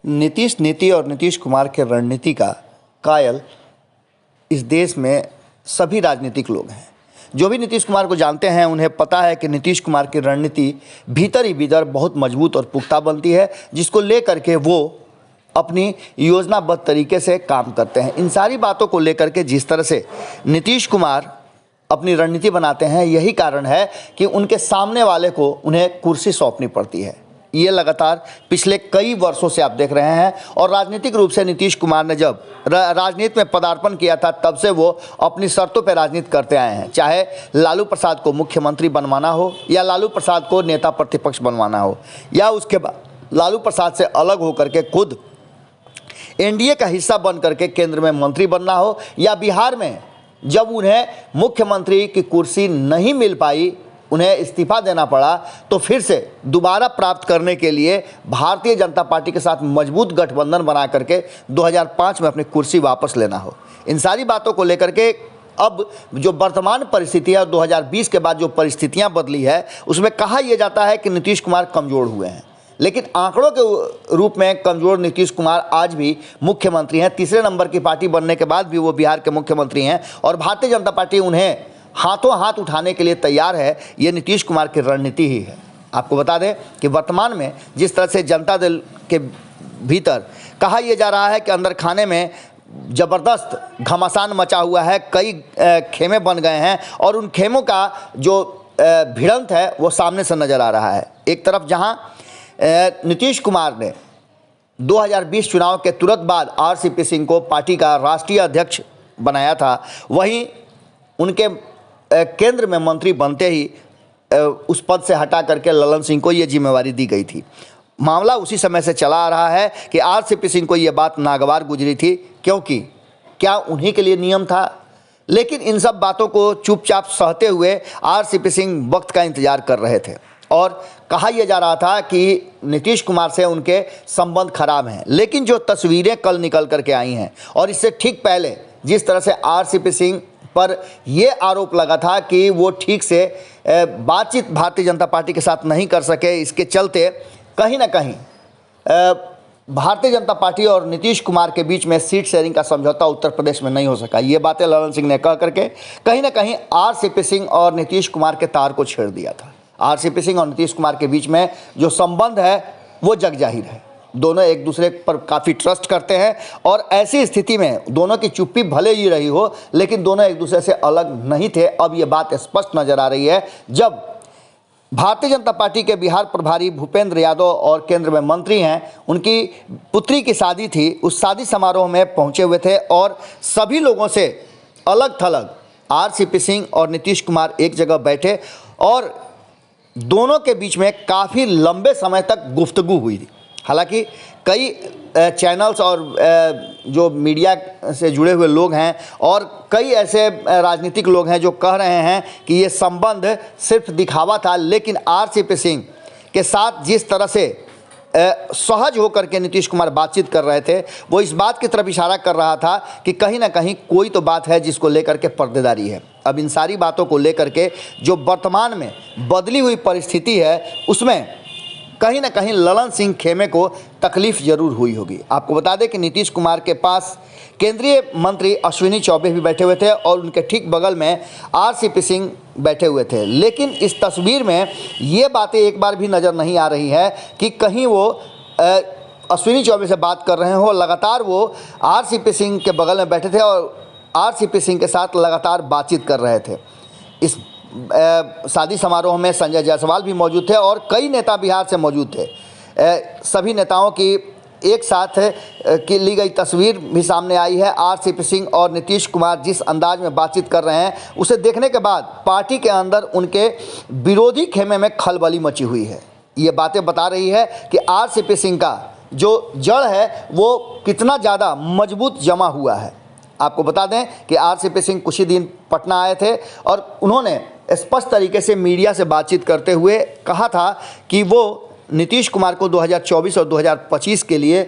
नीतीश नीति और नीतीश कुमार के रणनीति का कायल इस देश में सभी राजनीतिक लोग हैं। जो भी नीतीश कुमार को जानते हैं उन्हें पता है कि नीतीश कुमार की रणनीति भीतर ही भीतर बहुत मजबूत और पुख्ता बनती है, जिसको लेकर के वो अपनी योजनाबद्ध तरीके से काम करते हैं। इन सारी बातों को लेकर के जिस तरह से नीतीश कुमार अपनी रणनीति बनाते हैं, यही कारण है कि उनके सामने वाले को उन्हें कुर्सी सौंपनी पड़ती है। ये लगातार पिछले कई वर्षों से आप देख रहे हैं। और राजनीतिक रूप से नीतीश कुमार ने जब राजनीति में पदार्पण किया था, तब से वो अपनी शर्तों पर राजनीति करते आए हैं। चाहे लालू प्रसाद को मुख्यमंत्री बनवाना हो, या लालू प्रसाद को नेता प्रतिपक्ष बनवाना हो, या उसके बाद लालू प्रसाद से अलग होकर के खुद एनडीए का हिस्सा बन करके केंद्र में मंत्री बनना हो, या बिहार में जब उन्हें मुख्यमंत्री की कुर्सी नहीं मिल पाई, उन्हें इस्तीफा देना पड़ा, तो फिर से दोबारा प्राप्त करने के लिए भारतीय जनता पार्टी के साथ मजबूत गठबंधन बना करके 2005 में अपनी कुर्सी वापस लेना हो। इन सारी बातों को लेकर के अब जो वर्तमान परिस्थिति है और 2020 के बाद जो परिस्थितियां बदली है, उसमें कहा यह जाता है कि नीतीश कुमार कमज़ोर हुए हैं। लेकिन आंकड़ों के रूप में कमज़ोर नीतीश कुमार आज भी मुख्यमंत्री हैं। तीसरे नंबर की पार्टी बनने के बाद भी वो बिहार के मुख्यमंत्री हैं, और भारतीय जनता पार्टी उन्हें हाथों हाथ उठाने के लिए तैयार है। ये नीतीश कुमार की रणनीति ही है। आपको बता दें कि वर्तमान में जिस तरह से जनता दल के भीतर कहा यह जा रहा है कि अंदर खाने में ज़बरदस्त घमासान मचा हुआ है, कई खेमे बन गए हैं, और उन खेमों का जो भिड़ंत है वो सामने से नज़र आ रहा है। एक तरफ जहां नीतीश कुमार ने 2020 चुनाव के तुरंत बाद आरसीपी सिंह को पार्टी का राष्ट्रीय अध्यक्ष बनाया था, वहीं उनके केंद्र में मंत्री बनते ही उस पद से हटा करके ललन सिंह को ये जिम्मेवारी दी गई थी। मामला उसी समय से चला आ रहा है कि आरसीपी सिंह को ये बात नागवार गुजरी थी, क्योंकि क्या उन्हीं के लिए नियम था। लेकिन इन सब बातों को चुपचाप सहते हुए आरसीपी सिंह वक्त का इंतजार कर रहे थे, और कहा यह जा रहा था कि नीतीश कुमार से उनके संबंध खराब हैं। लेकिन जो तस्वीरें कल निकल करके आई हैं, और इससे ठीक पहले जिस तरह से आरसीपी सिंह पर यह आरोप लगा था कि वो ठीक से बातचीत भारतीय जनता पार्टी के साथ नहीं कर सके, इसके चलते कहीं ना कहीं भारतीय जनता पार्टी और नीतीश कुमार के बीच में सीट शेयरिंग का समझौता उत्तर प्रदेश में नहीं हो सका। ये बातें ललन सिंह ने कह करके कहीं ना कहीं आरसीपी सिंह और नीतीश कुमार के तार को छेड़ दिया था। आरसीपी सिंह और नीतीश कुमार के बीच में जो संबंध है वो जग जाहिर है। दोनों एक दूसरे पर काफ़ी ट्रस्ट करते हैं, और ऐसी स्थिति में दोनों की चुप्पी भले ही रही हो, लेकिन दोनों एक दूसरे से अलग नहीं थे। अब ये बात स्पष्ट नज़र आ रही है जब भारतीय जनता पार्टी के बिहार प्रभारी भूपेंद्र यादव और केंद्र में मंत्री हैं, उनकी पुत्री की शादी थी। उस शादी समारोह में पहुंचे हुए थे, और सभी लोगों से अलग थलग आरसीपी सिंह और नीतीश कुमार एक जगह बैठे, और दोनों के बीच में काफ़ी लंबे समय तक गुफ्तगू हुई थी। हालांकि कई चैनल्स और जो मीडिया से जुड़े हुए लोग हैं, और कई ऐसे राजनीतिक लोग हैं जो कह रहे हैं कि ये संबंध सिर्फ दिखावा था। लेकिन आरसीपी सिंह के साथ जिस तरह से सहज होकर के नीतीश कुमार बातचीत कर रहे थे, वो इस बात की तरफ इशारा कर रहा था कि कहीं ना कहीं कोई तो बात है जिसको लेकर के पर्देदारी है। अब इन सारी बातों को लेकर के जो वर्तमान में बदली हुई परिस्थिति है, उसमें कहीं ना कहीं ललन सिंह खेमे को तकलीफ जरूर हुई होगी। आपको बता दें कि नीतीश कुमार के पास केंद्रीय मंत्री अश्विनी चौबे भी बैठे हुए थे, और उनके ठीक बगल में आरसीपी सिंह बैठे हुए थे। लेकिन इस तस्वीर में ये बातें एक बार भी नज़र नहीं आ रही है कि कहीं वो अश्विनी चौबे से बात कर रहे हो। लगातार वो आरसीपी सिंह के बगल में बैठे थे और आरसीपी सिंह के साथ लगातार बातचीत कर रहे थे। इस शादी समारोह में संजय जायसवाल भी मौजूद थे, और कई नेता बिहार से मौजूद थे। सभी नेताओं की एक साथ की ली गई तस्वीर भी सामने आई है। आरसीपी सिंह और नीतीश कुमार जिस अंदाज में बातचीत कर रहे हैं, उसे देखने के बाद पार्टी के अंदर उनके विरोधी खेमे में खलबली मची हुई है। ये बातें बता रही है कि आरसीपी सिंह का जो जड़ है वो कितना ज़्यादा मजबूत जमा हुआ है। आपको बता दें कि आरसीपी सिंह कुछ ही दिन पटना आए थे, और उन्होंने स्पष्ट तरीके से मीडिया से बातचीत करते हुए कहा था कि वो नीतीश कुमार को 2024 और 2025 के लिए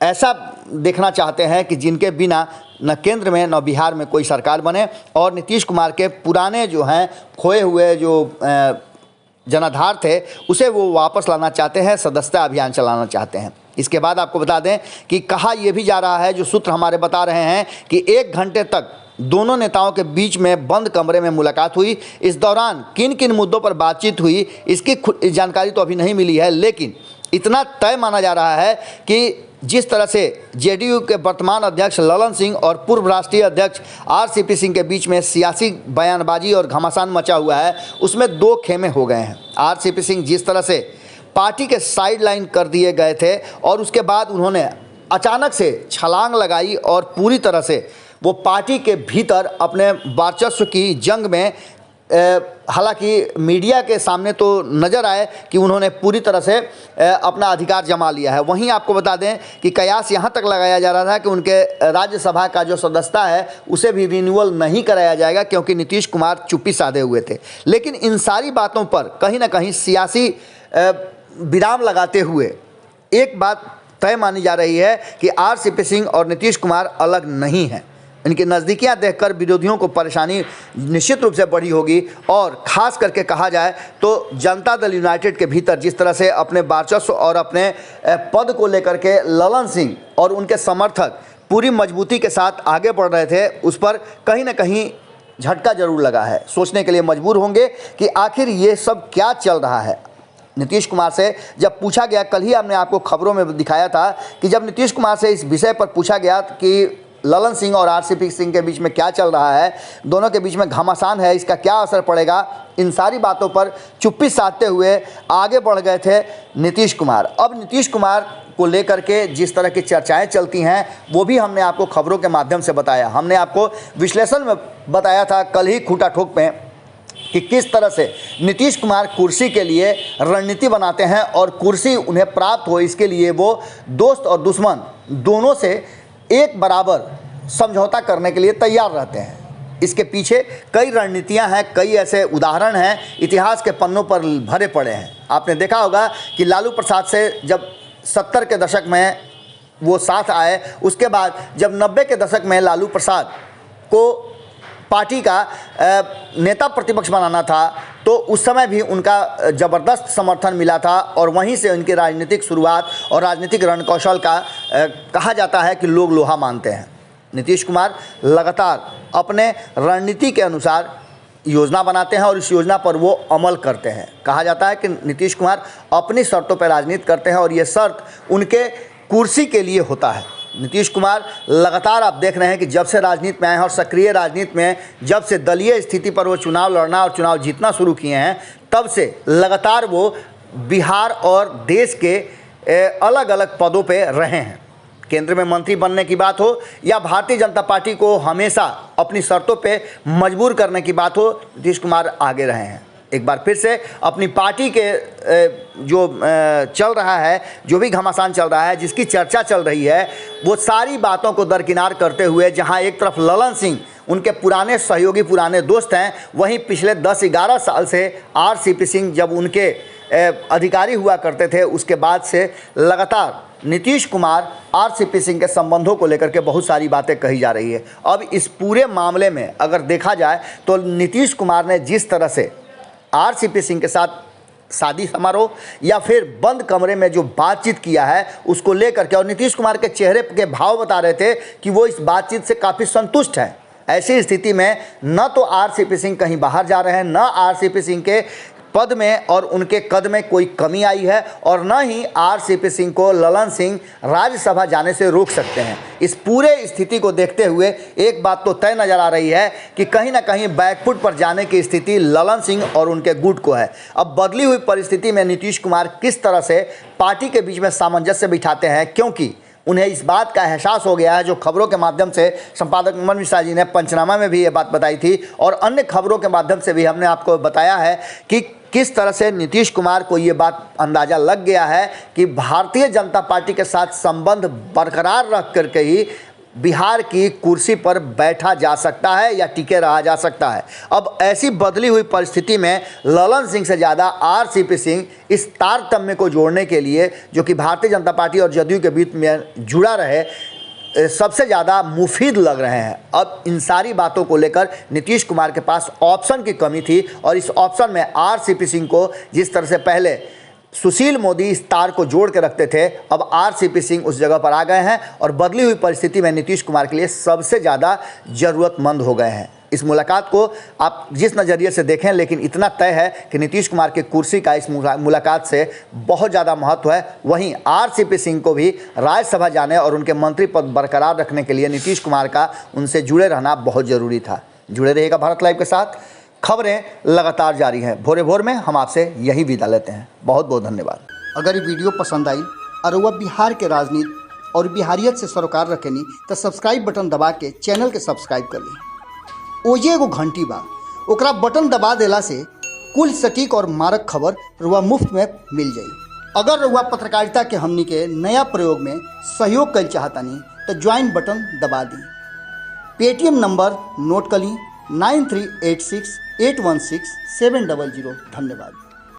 ऐसा देखना चाहते हैं कि जिनके बिना न केंद्र में न बिहार में कोई सरकार बने, और नीतीश कुमार के पुराने जो हैं खोए हुए जो जनाधार थे उसे वो वापस लाना चाहते हैं, सदस्यता अभियान चलाना चाहते हैं। इसके बाद आपको बता दें कि कहा यह भी जा रहा है, जो सूत्र हमारे बता रहे हैं कि 1 घंटे तक दोनों नेताओं के बीच में बंद कमरे में मुलाकात हुई। इस दौरान किन किन मुद्दों पर बातचीत हुई इसकी जानकारी तो अभी नहीं मिली है, लेकिन इतना तय माना जा रहा है कि जिस तरह से जेडीयू के वर्तमान अध्यक्ष ललन सिंह और पूर्व राष्ट्रीय अध्यक्ष आरसीपी सिंह के बीच में सियासी बयानबाजी और घमासान मचा हुआ है, उसमें 2 खेमे हो गए हैं। आरसीपी सिंह जिस तरह से पार्टी के साइडलाइन कर दिए गए थे और उसके बाद उन्होंने अचानक से छलांग लगाई और पूरी तरह से वो पार्टी के भीतर अपने वर्चस्व की जंग में, हालांकि मीडिया के सामने तो नज़र आए कि उन्होंने पूरी तरह से अपना अधिकार जमा लिया है। वहीं आपको बता दें कि कयास यहाँ तक लगाया जा रहा था कि उनके राज्यसभा का जो सदस्यता है उसे भी रिन्यूअल नहीं कराया जाएगा, क्योंकि नीतीश कुमार चुप्पी साधे हुए थे। लेकिन इन सारी बातों पर कहीं ना कहीं सियासी विराम लगाते हुए एक बात तय मानी जा रही है कि आरसीपी सिंह और नीतीश कुमार अलग नहीं हैं। इनकी नज़दीकियाँ देखकर विरोधियों को परेशानी निश्चित रूप से बढ़ी होगी। और ख़ास करके कहा जाए तो जनता दल यूनाइटेड के भीतर जिस तरह से अपने वर्चस्व और अपने पद को लेकर के ललन सिंह और उनके समर्थक पूरी मजबूती के साथ आगे बढ़ रहे थे, उस पर कहीं ना कहीं झटका जरूर लगा है। सोचने के लिए मजबूर होंगे कि आखिर ये सब क्या चल रहा है। नीतीश कुमार से जब पूछा गया, कल ही हमने आपको खबरों में दिखाया था कि जब नीतीश कुमार से इस विषय पर पूछा गया कि ललन सिंह और आरसीपी सिंह के बीच में क्या चल रहा है, दोनों के बीच में घमासान है, इसका क्या असर पड़ेगा, इन सारी बातों पर चुप्पी साधते हुए आगे बढ़ गए थे नीतीश कुमार। अब नीतीश कुमार को लेकर के जिस तरह की चर्चाएं चलती हैं वो भी हमने आपको खबरों के माध्यम से बताया। हमने आपको विश्लेषण में बताया था कल ही खूंटा ठोक में कि किस तरह से नीतीश कुमार कुर्सी के लिए रणनीति बनाते हैं और कुर्सी उन्हें प्राप्त हो इसके लिए वो दोस्त और दुश्मन दोनों से एक बराबर समझौता करने के लिए तैयार रहते हैं। इसके पीछे कई रणनीतियां हैं, कई ऐसे उदाहरण हैं, इतिहास के पन्नों पर भरे पड़े हैं। आपने देखा होगा कि लालू प्रसाद से जब 70 के दशक में वो साथ आए, उसके बाद जब 90 के दशक में लालू प्रसाद को पार्टी का नेता प्रतिपक्ष बनाना था तो उस समय भी उनका ज़बरदस्त समर्थन मिला था और वहीं से उनकी राजनीतिक शुरुआत और राजनीतिक रणकौशल का कहा जाता है कि लोग लोहा मानते हैं। नीतीश कुमार लगातार अपने रणनीति के अनुसार योजना बनाते हैं और इस योजना पर वो अमल करते हैं। कहा जाता है कि नीतीश कुमार अपनी शर्तों पर राजनीति करते हैं और ये शर्त उनके कुर्सी के लिए होता है। नीतीश कुमार लगातार आप देख रहे हैं कि जब से राजनीति में आए हैं और सक्रिय राजनीति में जब से दलीय स्थिति पर वो चुनाव लड़ना और चुनाव जीतना शुरू किए हैं, तब से लगातार वो बिहार और देश के अलग अलग पदों पे रहे हैं। केंद्र में मंत्री बनने की बात हो या भारतीय जनता पार्टी को हमेशा अपनी शर्तों पे मजबूर करने की बात हो, नीतीश कुमार आगे रहे हैं। एक बार फिर से अपनी पार्टी के जो चल रहा है, जो भी घमासान चल रहा है, जिसकी चर्चा चल रही है, वो सारी बातों को दरकिनार करते हुए जहां एक तरफ ललन सिंह उनके पुराने सहयोगी, पुराने दोस्त हैं, वहीं पिछले 10-11 साल से आरसीपी सिंह जब उनके अधिकारी हुआ करते थे, उसके बाद से लगातार नीतीश कुमार आरसीपी सिंह के संबंधों को लेकर के बहुत सारी बातें कही जा रही है। अब इस पूरे मामले में अगर देखा जाए तो नीतीश कुमार ने जिस तरह से आरसीपी सिंह के साथ शादी समारोह या फिर बंद कमरे में जो बातचीत किया है उसको लेकर के, और नीतीश कुमार के चेहरे के भाव बता रहे थे कि वो इस बातचीत से काफ़ी संतुष्ट हैं। ऐसी स्थिति में न तो आरसीपी सिंह कहीं बाहर जा रहे हैं, न आरसीपी सिंह के पद में और उनके कद में कोई कमी आई है, और न ही आरसीपी सिंह को ललन सिंह राज्यसभा जाने से रोक सकते हैं। इस पूरे स्थिति को देखते हुए एक बात तो तय नज़र आ रही है कि कहीं ना कहीं बैकफुट पर जाने की स्थिति ललन सिंह और उनके गुट को है। अब बदली हुई परिस्थिति में नीतीश कुमार किस तरह से पार्टी के बीच में सामंजस्य बिठाते हैं, क्योंकि उन्हें इस बात का एहसास हो गया है, जो खबरों के माध्यम से संपादक अमन मिश्रा जी ने पंचनामा में भी ये बात बताई थी और अन्य खबरों के माध्यम से भी हमने आपको बताया है कि किस तरह से नीतीश कुमार को ये बात अंदाज़ा लग गया है कि भारतीय जनता पार्टी के साथ संबंध बरकरार रख करके ही बिहार की कुर्सी पर बैठा जा सकता है या टिके रहा जा सकता है। अब ऐसी बदली हुई परिस्थिति में ललन सिंह से ज़्यादा आरसीपी सिंह इस तारतम्य को जोड़ने के लिए, जो कि भारतीय जनता पार्टी और जदयू के बीच में जुड़ा रहे, सबसे ज़्यादा मुफीद लग रहे हैं। अब इन सारी बातों को लेकर नीतीश कुमार के पास ऑप्शन की कमी थी और इस ऑप्शन में आरसीपी सिंह को जिस तरह से पहले सुशील मोदी इस तार को जोड़ के रखते थे, अब आरसीपी सिंह उस जगह पर आ गए हैं और बदली हुई परिस्थिति में नीतीश कुमार के लिए सबसे ज़्यादा ज़रूरतमंद हो गए हैं। इस मुलाकात को आप जिस नज़रिए से देखें, लेकिन इतना तय है कि नीतीश कुमार की कुर्सी का इस मुलाकात से बहुत ज़्यादा महत्व है। वहीं आरसीपी सिंह को भी राज्यसभा जाने और उनके मंत्री पद बरकरार रखने के लिए नीतीश कुमार का उनसे जुड़े रहना बहुत ज़रूरी था। जुड़े रहिएगा भारत लाइव के साथ, खबरें लगातार जारी हैं। भोरे भोर में हम आपसे यही विदा लेते हैं। बहुत बहुत धन्यवाद। अगर ये वीडियो पसंद आई और वह बिहार के राजनीति और बिहारियत से सरोकार रखेनी तो सब्सक्राइब बटन दबा के चैनल के सब्सक्राइब कर ली। ओजे एगो घंटी बा, ओकरा बटन दबा देला से कुल सटीक और मारक खबर रुआ मुफ्त में मिल जाई। अगर रुआ पत्रकारिता के हमनी के नया प्रयोग में सहयोग कर चाहतानी तो ज्वाइन बटन दबा दी। पेटीएम नंबर नोट कर ली 9386816700। धन्यवाद।